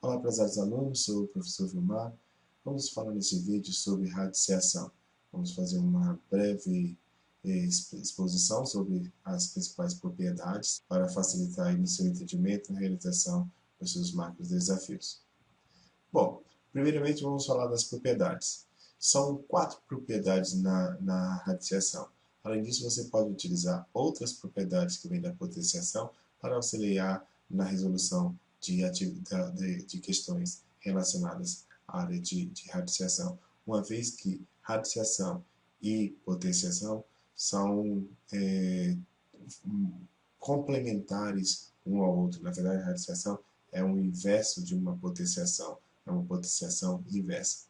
Olá, prezados alunos, sou o professor Vilmar. Vamos falar nesse vídeo sobre radiciação. Vamos fazer uma breve exposição sobre as principais propriedades para facilitar aí no seu entendimento na realização dos seus macros desafios. Bom, primeiramente vamos falar das propriedades. São 4 propriedades na radiciação. Além disso, você pode utilizar outras propriedades que vêm da potenciação para auxiliar na resolução de questões relacionadas à área de radiciação, uma vez que radiciação e potenciação são complementares um ao outro. Na verdade, a radiciação é o inverso de uma potenciação, é uma potenciação inversa.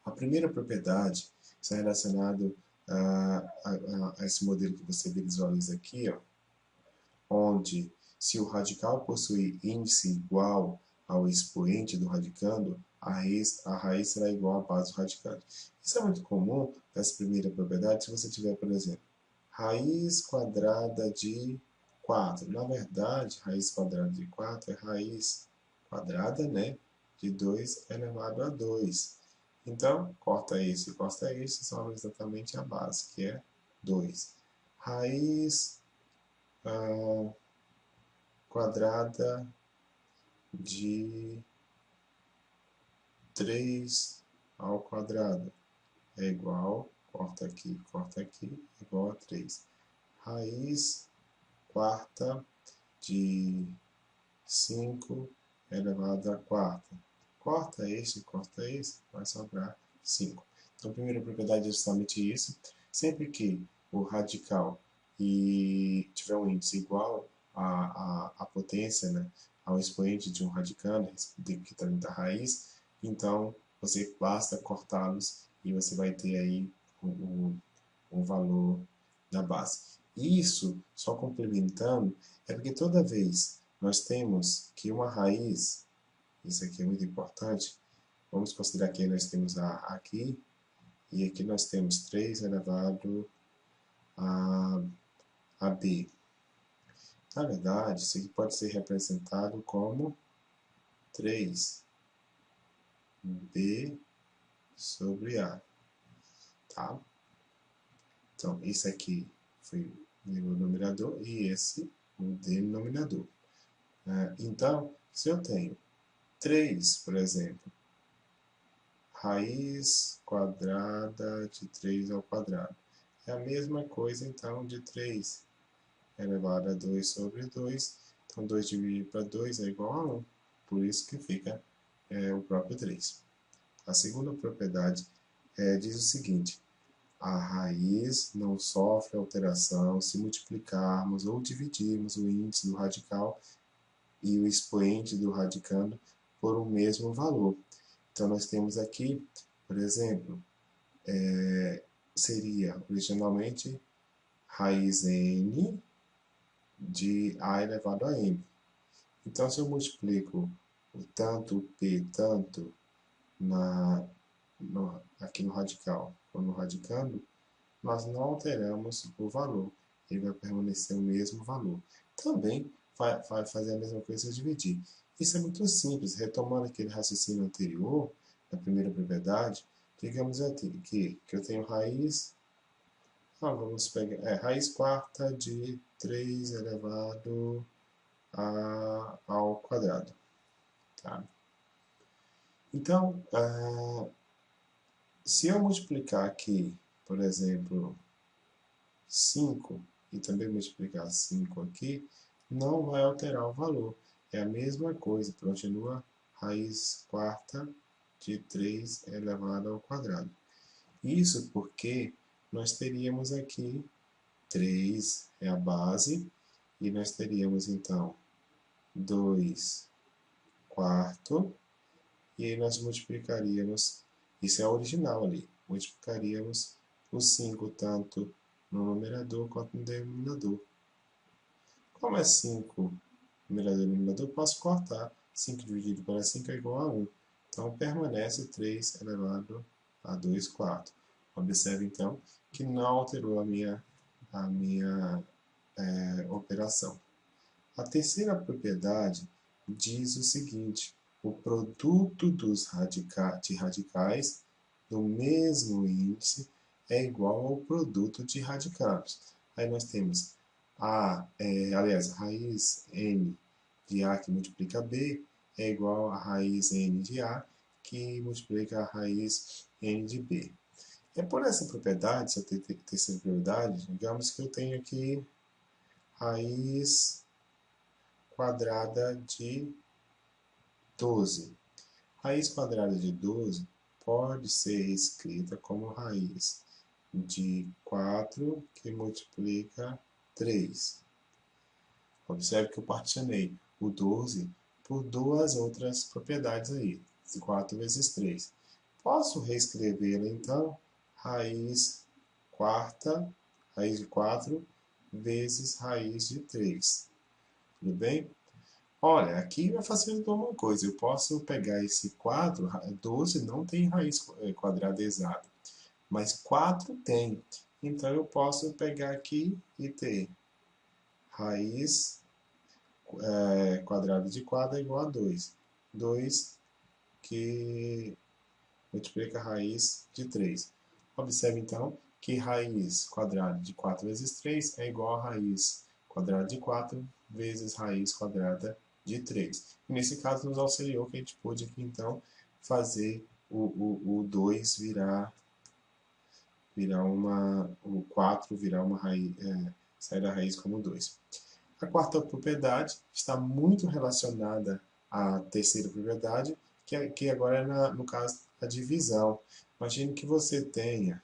A primeira propriedade está relacionada a esse modelo que você visualiza aqui, ó, onde se o radical possui índice igual ao expoente do radicando, a raiz será igual à base do radicando. Isso é muito comum nessa primeira propriedade se você tiver, por exemplo, raiz quadrada de 4. Na verdade, raiz quadrada de 4 é raiz quadrada, né, de 2 elevado a 2. Então, corta esse e corta esse, sobra exatamente a base, que é 2. Raiz quadrada de 3 ao quadrado é igual, corta aqui, igual a 3. Raiz quarta de 5 elevado a quarta. Corta esse, vai sobrar 5. Então, a primeira propriedade é justamente isso. Sempre que o radical tiver um índice igual à potência, né, ao expoente de um radicando, que está dentro da raiz, então você basta cortá-los e você vai ter aí o valor da base. Isso, só complementando, é porque toda vez nós temos que uma raiz, isso aqui é muito importante, vamos considerar que nós temos A aqui, e aqui nós temos 3 elevado a B. Na verdade, isso aqui pode ser representado como 3B sobre A. Tá? Então, isso aqui foi o numerador e esse o denominador. Então, se eu tenho 3, por exemplo, raiz quadrada de 3 ao quadrado, é a mesma coisa, então, de 3 elevado a 2 sobre 2. Então, 2 dividido para 2 é igual a 1. Por isso que fica o próprio 3. A segunda propriedade diz o seguinte: a raiz não sofre alteração se multiplicarmos ou dividirmos o índice do radical e o expoente do radicando por um mesmo valor. Então, nós temos aqui, por exemplo, seria originalmente raiz n de a elevado a m. Então, se eu multiplico o tanto p tanto aqui no radical ou no radicando, nós não alteramos o valor. Ele vai permanecer o mesmo valor. Também vai fazer a mesma coisa se dividir. Isso é muito simples. Retomando aquele raciocínio anterior, da primeira propriedade, digamos aqui que eu tenho raiz, vamos pegar, raiz quarta de 3 elevado ao quadrado. Tá? Então, se eu multiplicar aqui, por exemplo, 5, e também multiplicar 5 aqui, não vai alterar o valor. É a mesma coisa, continua raiz quarta de 3 elevado ao quadrado. Isso porque nós teríamos aqui 3 é a base, e nós teríamos então 2 quarto, e aí nós multiplicaríamos, isso é o original ali, multiplicaríamos o 5 tanto no numerador quanto no denominador. Como é 5 numerador e denominador, eu posso cortar. 5 dividido para 5 é igual a 1. Então, permanece 3 elevado a 2 quartos. Observe, então, que não alterou a minha operação. A terceira propriedade diz o seguinte: o produto de radicais do mesmo índice é igual ao produto de radicados. Aí nós temos raiz n de A que multiplica B é igual a raiz n de A que multiplica a raiz n de B. É por essa propriedade, essa terceira propriedade, digamos que eu tenho aqui raiz quadrada de 12. Raiz quadrada de 12 pode ser escrita como raiz de 4 que multiplica 3. Observe que eu particionei o 12 por duas outras propriedades aí, 4 vezes 3. Posso reescrevê-la então, raiz de 4 vezes raiz de 3. Tudo bem? Olha, aqui vai facilitar uma coisa. Eu posso pegar esse 4, 12 não tem raiz quadrada exata, mas 4 tem. Então eu posso pegar aqui e ter raiz quadrada de 4 é igual a 2. 2 que multiplica a raiz de 3. Observe então que raiz quadrada de 4 vezes 3 é igual a raiz quadrada de 4 vezes raiz quadrada de 3. E nesse caso nos auxiliou que a gente pôde aqui então fazer o 2 o 4 virar uma raiz, sair da raiz como 2. A quarta propriedade está muito relacionada à terceira propriedade, que agora é, no caso, a divisão. Imagine que você tenha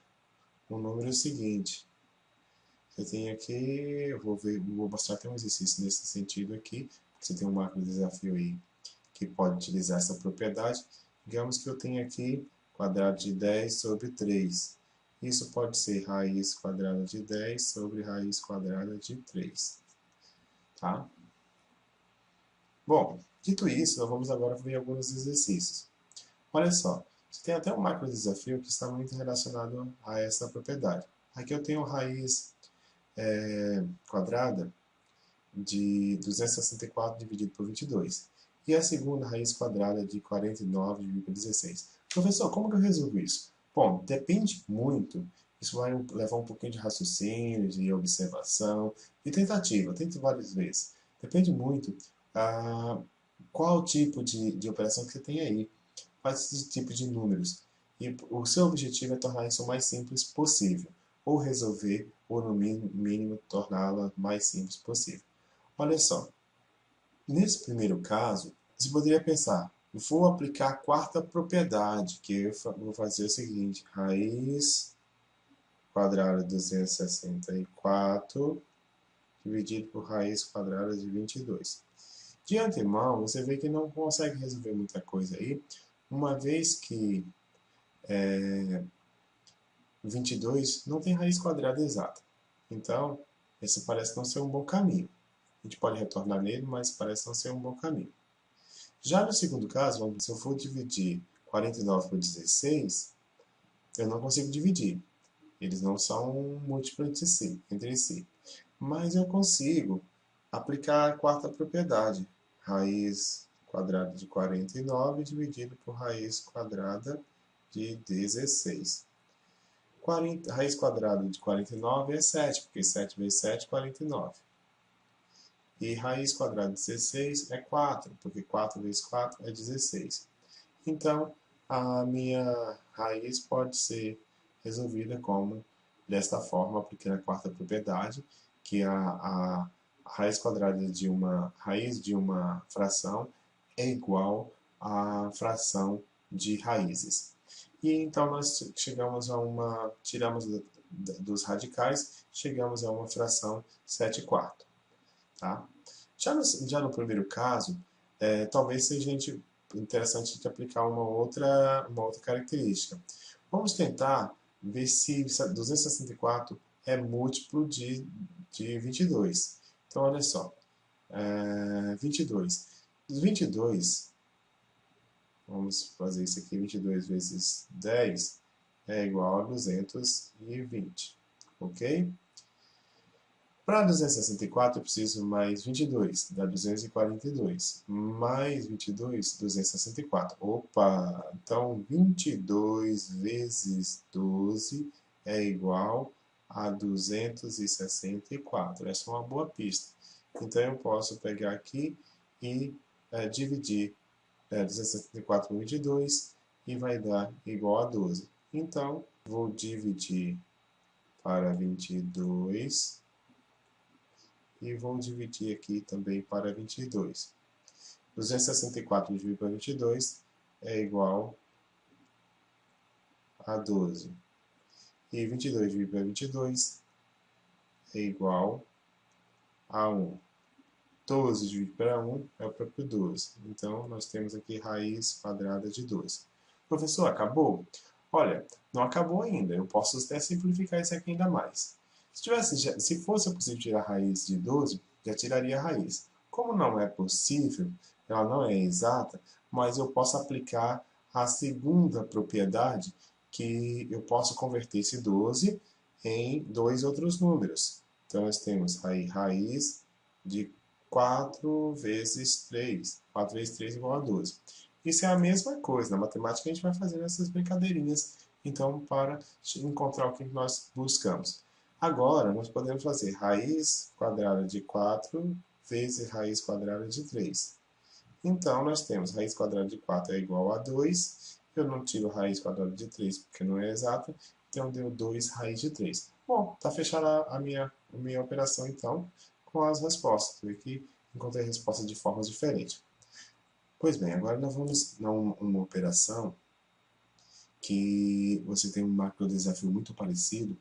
um número seguinte. Eu tenho aqui, vou mostrar até um exercício nesse sentido aqui. Você tem um macro desafio aí que pode utilizar essa propriedade. Digamos que eu tenho aqui quadrado de 10 sobre 3. Isso pode ser raiz quadrada de 10 sobre raiz quadrada de 3. Tá? Bom, dito isso, nós vamos agora ver alguns exercícios. Olha só, você tem até um macro desafio que está muito relacionado a essa propriedade. Aqui eu tenho raiz quadrada de 264 dividido por 22. E a segunda raiz quadrada de 49 dividido por 16. Professor, como que eu resolvo isso? Bom, depende muito. Isso vai levar um pouquinho de raciocínio, de observação e tentativa. Tente várias vezes. Depende muito qual tipo de operação que você tem aí. Quais tipos de números. E o seu objetivo é tornar isso o mais simples possível. Ou resolver, ou no mínimo torná-la mais simples possível. Olha só, nesse primeiro caso, você poderia pensar, vou aplicar a quarta propriedade, que eu vou fazer o seguinte, raiz quadrada de 264 dividido por raiz quadrada de 22. De antemão, você vê que não consegue resolver muita coisa aí, uma vez que 22 não tem raiz quadrada exata. Então, esse parece não ser um bom caminho. A gente pode retornar nele, mas parece não ser um bom caminho. Já no segundo caso, se eu for dividir 49 por 16, eu não consigo dividir. Eles não são múltiplos entre si. Mas eu consigo aplicar a quarta propriedade. Raiz quadrada de 49 dividido por raiz quadrada de 16. Raiz quadrada de 49 é 7, porque 7 vezes 7 é 49. E raiz quadrada de 16 é 4, porque 4 vezes 4 é 16. Então, a minha raiz pode ser resolvida como desta forma, aplicando a quarta propriedade, que a raiz quadrada de uma fração é igual à fração de raízes. E então nós chegamos tiramos dos radicais, chegamos a uma fração 7 quartos. Tá? Já no primeiro caso, talvez seja interessante de aplicar uma outra característica. Vamos tentar ver se 264 é múltiplo de 22. Então, olha só, 22. Os 22, vamos fazer isso aqui, 22 vezes 10 é igual a 220, ok? Para 264 eu preciso mais 22, dá 242. Mais 22, 264. Opa! Então 22 vezes 12 é igual a 264. Essa é uma boa pista. Então eu posso pegar aqui e dividir 264 por 22 e vai dar igual a 12. Então vou dividir para 22 e vou dividir aqui também para 22. 264 dividido por 22 é igual a 12. E 22 dividido por 22 é igual a 1. 12 dividido por 1 é o próprio 12. Então, nós temos aqui raiz quadrada de 12. Professor, acabou? Olha, não acabou ainda. Eu posso até simplificar isso aqui ainda mais. Se fosse possível tirar a raiz de 12, já tiraria a raiz. Como não é possível, ela não é exata, mas eu posso aplicar a segunda propriedade, que eu posso converter esse 12 em dois outros números. Então, nós temos raiz de 4 vezes 3. 4 vezes 3 igual a 12. Isso é a mesma coisa. Na matemática, a gente vai fazendo essas brincadeirinhas, então, para encontrar o que nós buscamos. Agora, nós podemos fazer raiz quadrada de 4 vezes raiz quadrada de 3. Então, nós temos raiz quadrada de 4 é igual a 2. Eu não tiro raiz quadrada de 3 porque não é exata. Então, deu 2 raiz de 3. Bom, está fechada a minha operação, então, com as respostas. Eu aqui encontrei respostas de formas diferentes. Pois bem, agora nós vamos a uma operação que você tem um macro desafio muito parecido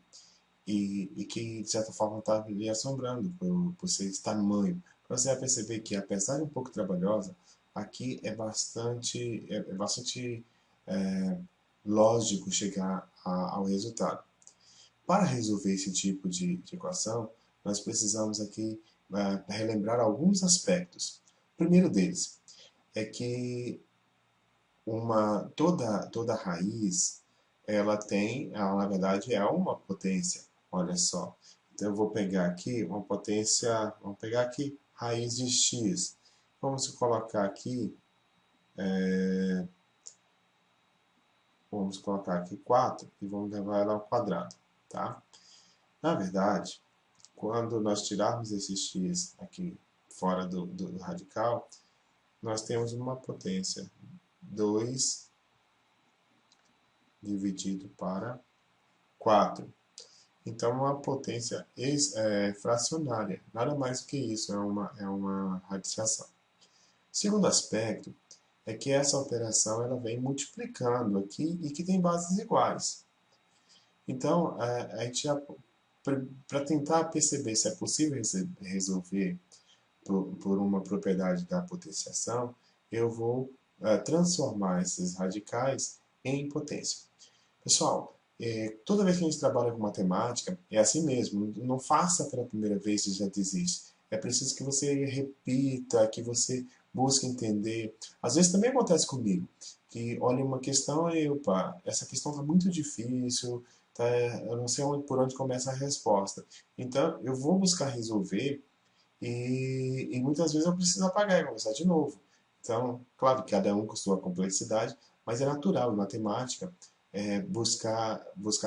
e que, de certa forma, está lhe assombrando por ser esse tamanho. Você vai perceber que, apesar de um pouco trabalhosa, aqui é bastante lógico chegar ao resultado. Para resolver esse tipo de equação, nós precisamos aqui relembrar alguns aspectos. O primeiro deles é que toda raiz, ela na verdade é uma potência. Olha só. Então eu vou pegar aqui uma potência, vamos pegar aqui raiz de x. Vamos colocar aqui, vamos colocar aqui 4 e vamos levar ela ao quadrado, tá? Na verdade, quando nós tirarmos esse x aqui fora do radical, nós temos uma potência 2 dividido para 4. Então, uma potência fracionária. Nada mais do que isso, é uma radiciação. Segundo aspecto é que essa operação ela vem multiplicando aqui e que tem bases iguais. Então, a gente para tentar perceber se é possível resolver por uma propriedade da potenciação, eu vou transformar esses radicais em potência. Pessoal, toda vez que a gente trabalha com matemática, é assim mesmo. Não faça pela primeira vez e já desiste. É preciso que você repita, que você busque entender. Às vezes também acontece comigo, que olha uma questão e, opa, essa questão está muito difícil, tá, eu não sei por onde começa a resposta. Então, eu vou buscar resolver e muitas vezes eu preciso apagar e começar de novo. Então, claro que cada um com sua complexidade, mas é natural em matemática buscar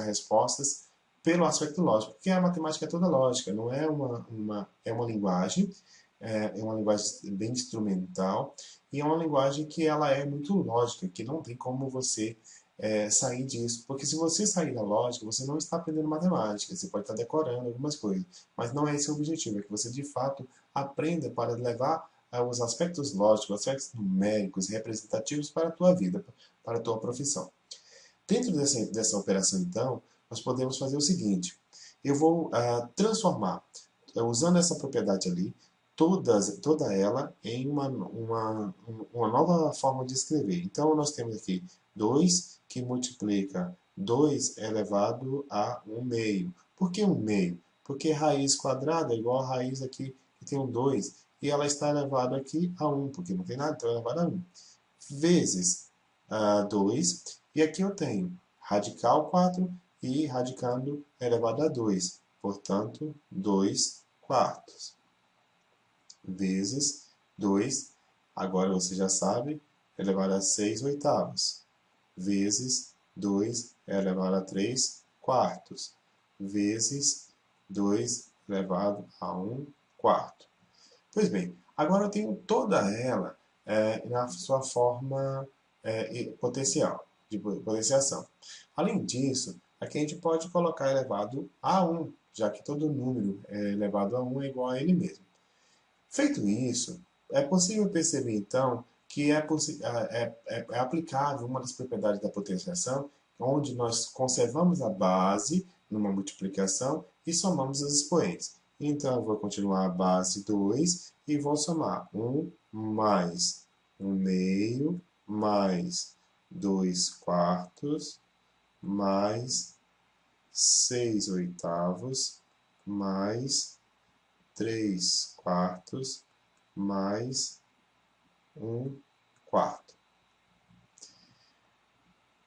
respostas pelo aspecto lógico, porque a matemática é toda lógica, não é é uma linguagem, é uma linguagem bem instrumental e é uma linguagem que ela é muito lógica, que não tem como você sair disso, porque se você sair da lógica, você não está aprendendo matemática, você pode estar decorando algumas coisas, mas não é esse o objetivo, é que você de fato aprenda para levar os aspectos lógicos, aspectos numéricos e representativos para a tua vida, para a tua profissão. Dentro dessa operação, então, nós podemos fazer o seguinte: eu vou transformar, usando essa propriedade ali, toda ela em uma nova forma de escrever. Então, nós temos aqui 2 que multiplica 2 elevado a 1 meio. Por que 1 meio? Porque raiz quadrada é igual a raiz aqui, que tem um 2, e ela está elevada aqui a 1, porque não tem nada, então é elevada a 1. Vezes 2, e aqui eu tenho radical 4 e radicando elevado a 2. Portanto, 2 quartos, vezes 2, agora você já sabe, elevado a 6 oitavos, vezes 2 elevado a 3 quartos, vezes 2 elevado a 1 quarto. Pois bem, agora eu tenho toda ela na sua forma potencial, de potenciação. Além disso, aqui a gente pode colocar elevado a 1, já que todo número elevado a 1 é igual a ele mesmo. Feito isso, é possível perceber então que é aplicável uma das propriedades da potenciação, onde nós conservamos a base numa multiplicação e somamos os expoentes. Então, eu vou continuar a base 2 e vou somar 1 mais 1 meio mais 2 quartos mais 6 oitavos mais 3 quartos mais 1 quarto.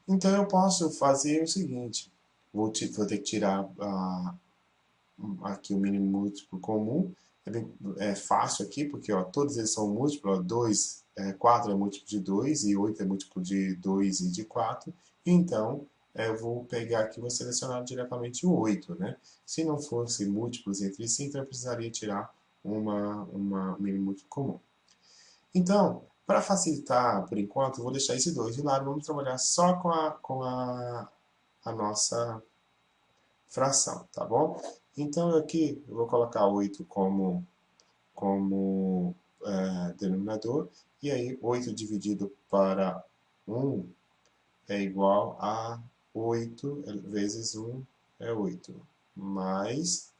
Então, eu posso fazer o seguinte. Vou ter que tirar aqui o mínimo múltiplo comum. É fácil aqui, porque ó, todos eles são múltiplos. 4 é múltiplo de 2 e 8 é múltiplo de 2 e de 4. Então, eu vou pegar aqui e vou selecionar diretamente o 8. Né? Se não fosse múltiplos entre si, então eu precisaria tirar um mínimo múltiplo comum. Então, para facilitar, por enquanto, eu vou deixar esse 2 de lado. Vamos trabalhar só com a nossa fração, tá bom? Então, aqui eu vou colocar 8 como denominador. E aí, 8 dividido para 1 é igual a 8 vezes 1 é 8. Mais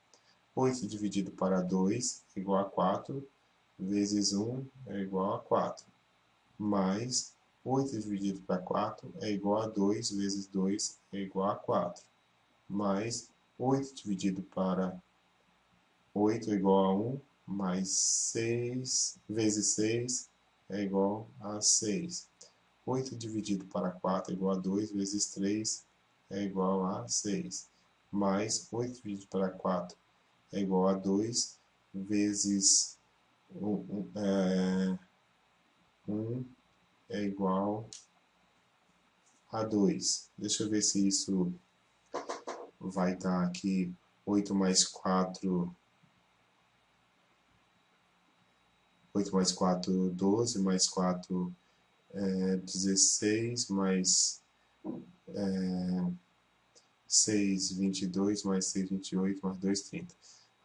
8 dividido para 2 é igual a 4, vezes 1 é igual a 4. Mais 8 dividido para 4 é igual a 2, vezes 2 é igual a 4. Mais 8 dividido para 8 é igual a 1, mais 6 vezes 6 é igual a 6. 8 dividido para 4 é igual a 2, vezes 3 é igual a 6. Mais 8 dividido para 4 é igual a 2, vezes 1 é igual a 2. Deixa eu ver se isso vai dar aqui 8 mais 4, 8 mais 4, 12, mais 4, 16, mais 6, 22, mais 6, 28, mais 2, 30.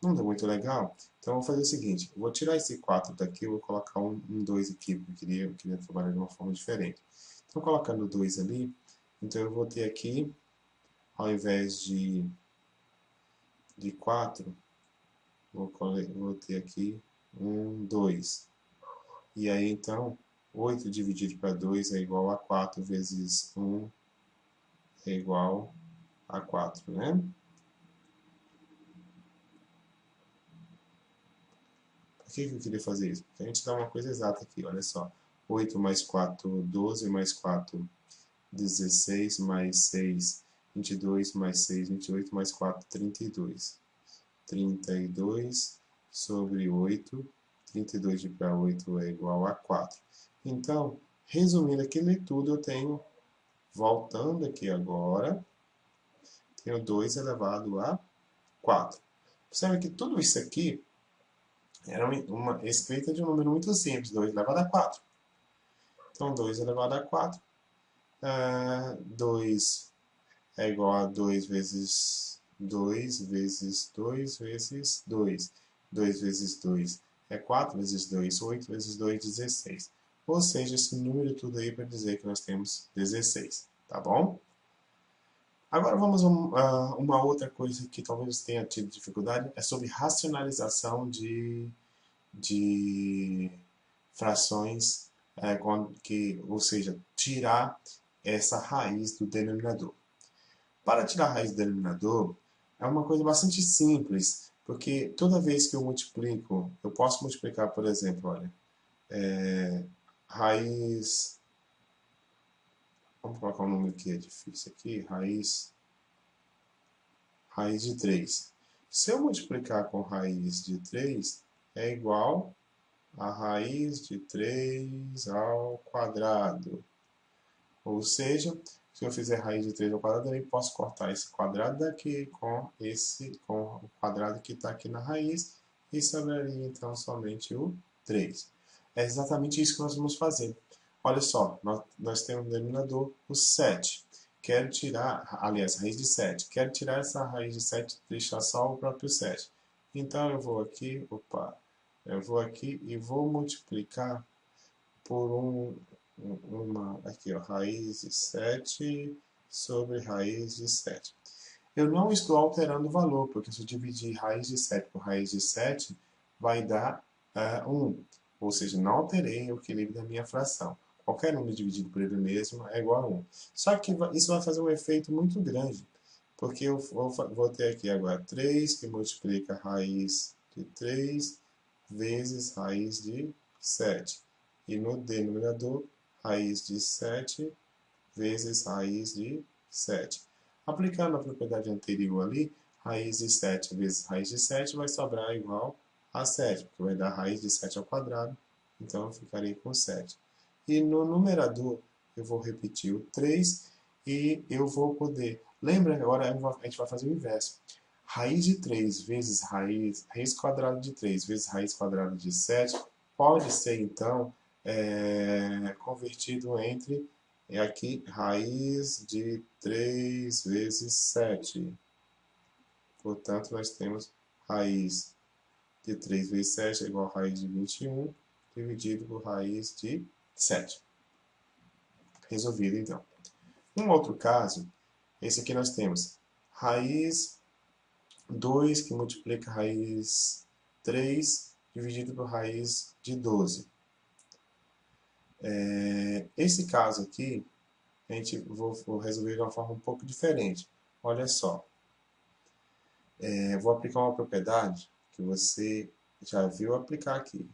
Não deu muito legal? Então, eu vou fazer o seguinte. Eu vou tirar esse 4 daqui, eu vou colocar um 2 aqui, porque eu queria trabalhar de uma forma diferente. Então, colocando o 2 ali, então eu vou ter aqui, ao invés de 4, vou ter aqui 2. E aí, então, 8 dividido para 2 é igual a 4 vezes 1 é igual a 4, né? Por que eu queria fazer isso? Porque a gente dá uma coisa exata aqui, olha só. 8 mais 4, 12, mais 4, 16, mais 6, 22, mais 6, 28, mais 4, 32. 32 sobre 8, 32 de para 8 é igual a 4. Então, resumindo aquilo tudo, eu tenho, voltando aqui agora, tenho 2 elevado a 4. Percebe que tudo isso aqui era uma escrita de um número muito simples, 2 elevado a 4. Então, 2 elevado a 4, 2 é igual a 2 vezes 2 vezes 2 vezes 2. 2 vezes 2 é 4 vezes 2, 8 vezes 2, 16. Ou seja, esse número tudo aí para dizer que nós temos 16, tá bom? Agora vamos a uma outra coisa que talvez tenha tido dificuldade, é sobre racionalização de frações, ou seja, tirar essa raiz do denominador. Para tirar a raiz do denominador, é uma coisa bastante simples, porque toda vez que eu multiplico, eu posso multiplicar, por exemplo, olha, raiz, vamos colocar um número que é difícil aqui, raiz de 3. Se eu multiplicar com raiz de 3, é igual a raiz de 3 ao quadrado. Ou seja, se eu fizer raiz de 3 ao quadrado, eu também posso cortar esse quadrado daqui com o quadrado que está aqui na raiz, e sobraria então somente o 3. É exatamente isso que nós vamos fazer. Olha só, nós temos no denominador o 7. Quero tirar, aliás, raiz de 7. Quero tirar essa raiz de 7 e deixar só o próprio 7. Então eu vou aqui, eu vou aqui e vou multiplicar por aqui, ó, raiz de 7 sobre raiz de 7. Eu não estou alterando o valor, porque se eu dividir raiz de 7 por raiz de 7, vai dar 1. Ou seja, não alterei o equilíbrio da minha fração. Qualquer número dividido por ele mesmo é igual a 1. Só que isso vai fazer um efeito muito grande, porque eu vou ter aqui agora 3 que multiplica raiz de 3 vezes raiz de 7. E no denominador, raiz de 7 vezes raiz de 7. Aplicando a propriedade anterior ali, raiz de 7 vezes raiz de 7 vai sobrar igual a 7, porque vai dar raiz de 7 ao quadrado, então eu ficarei com 7. E no numerador, eu vou repetir o 3 e eu vou poder... Lembra, agora a gente vai fazer o inverso. Raiz de 3 vezes raiz quadrada de 3 vezes raiz quadrada de 7 pode ser, então, convertido entre aqui raiz de 3 vezes 7. Portanto, nós temos raiz de 3 vezes 7 é igual a raiz de 21 dividido por raiz de 7. Resolvido, então. Um outro caso, esse aqui nós temos raiz 2 que multiplica raiz 3 dividido por raiz de 12. Esse caso aqui, vou resolver de uma forma um pouco diferente. Olha só, vou aplicar uma propriedade que você já viu aplicar aqui.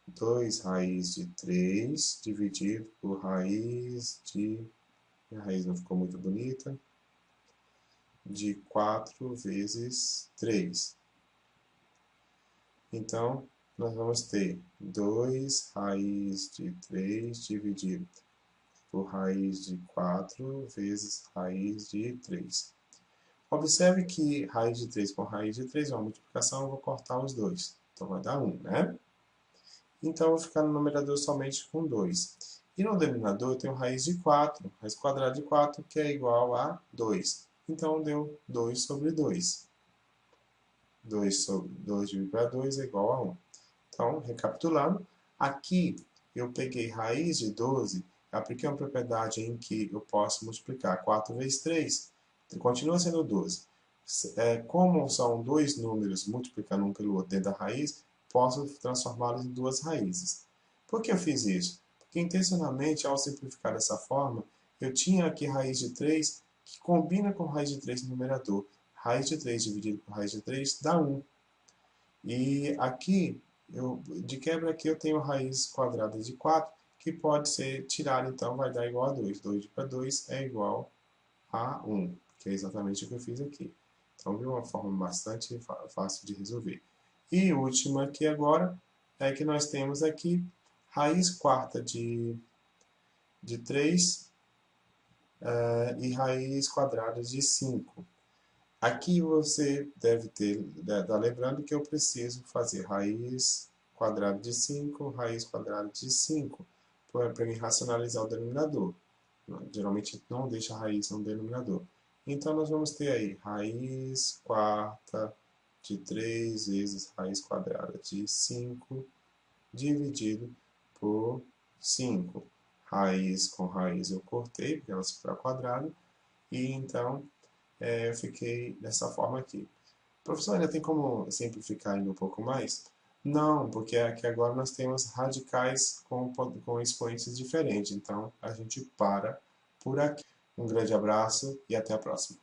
2 raiz de 3 dividido por raiz de... A raiz não ficou muito bonita. De 4 vezes 3. Então, nós vamos ter 2 raiz de 3 dividido por raiz de 4 vezes raiz de 3. Observe que raiz de 3 com raiz de 3 é uma multiplicação, eu vou cortar os dois. Então vai dar 1, né? Então eu vou ficar no numerador somente com 2. E no denominador eu tenho raiz de 4, raiz quadrada de 4, que é igual a 2. Então deu 2 sobre 2. 2 dividido para 2 é igual a 1. Então, recapitulando, aqui eu peguei raiz de 12, apliquei uma propriedade em que eu posso multiplicar 4 vezes 3, continua sendo 12. Como são dois números multiplicando um pelo outro dentro da raiz, posso transformá-los em duas raízes. Por que eu fiz isso? Porque intencionalmente, ao simplificar dessa forma, eu tinha aqui raiz de 3 que combina com raiz de 3 no numerador. Raiz de 3 dividido por raiz de 3 dá 1. E aqui, de quebra aqui, eu tenho raiz quadrada de 4, que pode ser tirada, então vai dar igual a 2. 2 para 2 é igual a 1, que é exatamente o que eu fiz aqui. Então, viu uma forma bastante fácil de resolver. E última aqui agora, é que nós temos aqui raiz quarta de 3 e raiz quadrada de 5. Aqui você deve tá lembrando que eu preciso fazer raiz quadrada de 5, raiz quadrada de 5, para me racionalizar o denominador. Geralmente não deixa a raiz no denominador. Então nós vamos ter aí raiz quarta de 3 vezes raiz quadrada de 5 dividido por 5. Raiz com raiz eu cortei, porque elas ficaram ao quadrado, e então eu fiquei dessa forma aqui. Professor, ainda tem como simplificar ainda um pouco mais? Não, porque aqui agora nós temos radicais com expoentes diferentes. Então, a gente para por aqui. Um grande abraço e até a próxima.